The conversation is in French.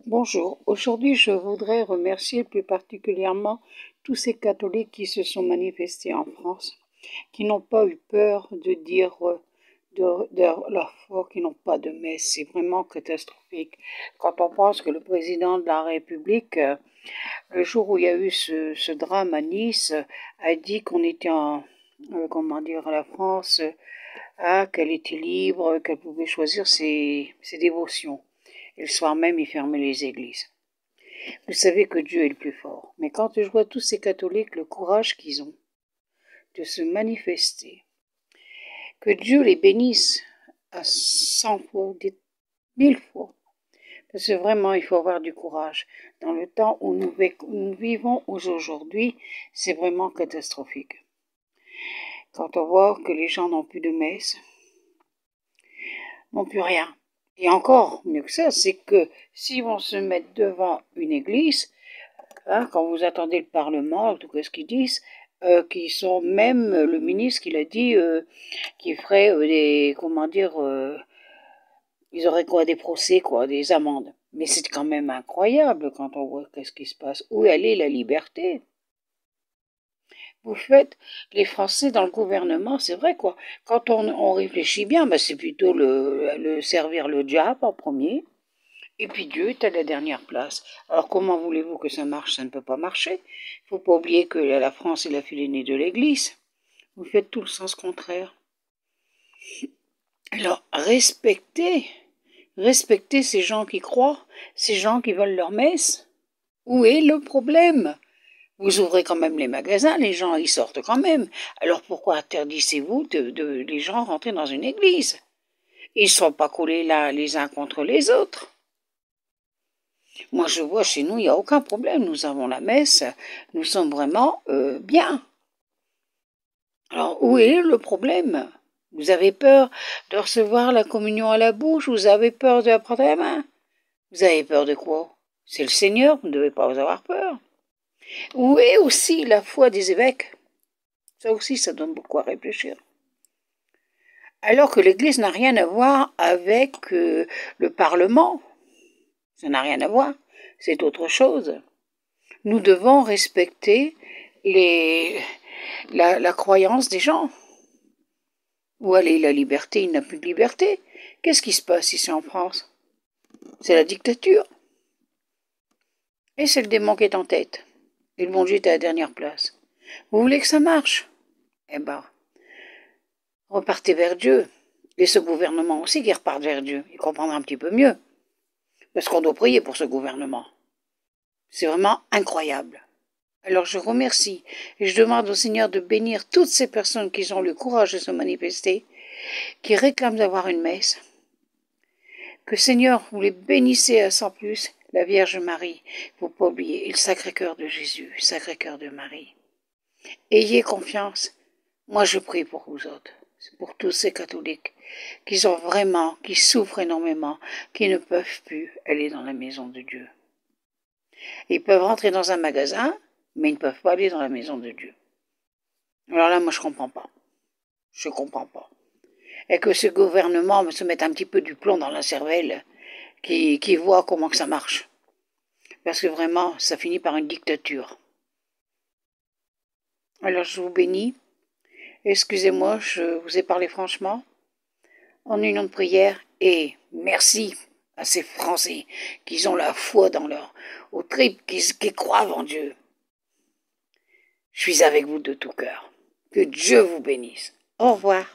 Bonjour, aujourd'hui je voudrais remercier plus particulièrement tous ces catholiques qui se sont manifestés en France, qui n'ont pas eu peur de dire de leur foi, qui n'ont pas de messe. C'est vraiment catastrophique. Quand on pense que le président de la République, le jour où il y a eu ce drame à Nice, a dit qu'on était la France, qu'elle était libre, qu'elle pouvait choisir ses dévotions. Et le soir même, il fermait les églises. Vous savez que Dieu est le plus fort. Mais quand je vois tous ces catholiques, le courage qu'ils ont de se manifester, que Dieu les bénisse à 100 fois, 1000 fois. Parce que vraiment, il faut avoir du courage. Dans le temps où nous vivons aujourd'hui, c'est vraiment catastrophique. Quand on voit que les gens n'ont plus de messe, n'ont plus rien. Et encore mieux que ça, c'est que s'ils vont se mettre devant une église, quand vous attendez le Parlement, tout ce qu'ils disent, qui sont même le ministre qui l'a dit, qui ferait ils auraient quoi, des procès, quoi, des amendes. Mais c'est quand même incroyable quand on voit qu'est-ce qui se passe. Où elle est la liberté? Vous faites les Français dans le gouvernement, c'est vrai quoi. Quand on réfléchit bien, c'est plutôt le servir le diable en premier. Et puis Dieu est à la dernière place. Alors comment voulez-vous que ça marche? Ça ne peut pas marcher. Il ne faut pas oublier que la France est la fille aînée de l'Église. Vous faites tout le sens contraire. Alors respectez ces gens qui croient, ces gens qui veulent leur messe. Où est le problème? Vous ouvrez quand même les magasins, les gens y sortent quand même. Alors pourquoi interdisez-vous de les gens rentrer dans une église? Ils ne sont pas collés là les uns contre les autres. Moi, je vois chez nous, il n'y a aucun problème. Nous avons la messe, nous sommes vraiment bien. Alors, où est le problème? Vous avez peur de recevoir la communion à la bouche? Vous avez peur de la prendre à la main? Vous avez peur de quoi? C'est le Seigneur, vous ne devez pas avoir peur. Où est aussi la foi des évêques? Ça aussi, ça donne beaucoup à réfléchir. Alors que l'Église n'a rien à voir avec le Parlement. Ça n'a rien à voir. C'est autre chose. Nous devons respecter la croyance des gens. Où est la liberté? Il n'a plus de liberté. Qu'est-ce qui se passe ici en France? C'est la dictature. Et c'est le démon qui est en tête. Et le bon Dieu est à la dernière place. Vous voulez que ça marche? Eh ben, repartez vers Dieu. Et ce gouvernement aussi qui reparte vers Dieu. Il comprendra un petit peu mieux. Parce qu'on doit prier pour ce gouvernement. C'est vraiment incroyable. Alors je remercie et je demande au Seigneur de bénir toutes ces personnes qui ont le courage de se manifester, qui réclament d'avoir une messe. Que Seigneur, vous les bénissez à sans plus, la Vierge Marie, il ne faut pas oublier, et le Sacré-Cœur de Jésus, le Sacré-Cœur de Marie. Ayez confiance, moi je prie pour vous autres, pour tous ces catholiques qui souffrent énormément, qui ne peuvent plus aller dans la maison de Dieu. Ils peuvent rentrer dans un magasin, mais ils ne peuvent pas aller dans la maison de Dieu. Alors là, moi je comprends pas. Je comprends pas. Et que ce gouvernement se mette un petit peu du plomb dans la cervelle, qui voit comment que ça marche. Parce que vraiment, ça finit par une dictature. Alors je vous bénis. Excusez-moi, je vous ai parlé franchement. En union de prière, et merci à ces Français qui ont la foi dans aux tripes, qui croient en Dieu. Je suis avec vous de tout cœur. Que Dieu vous bénisse. Au revoir.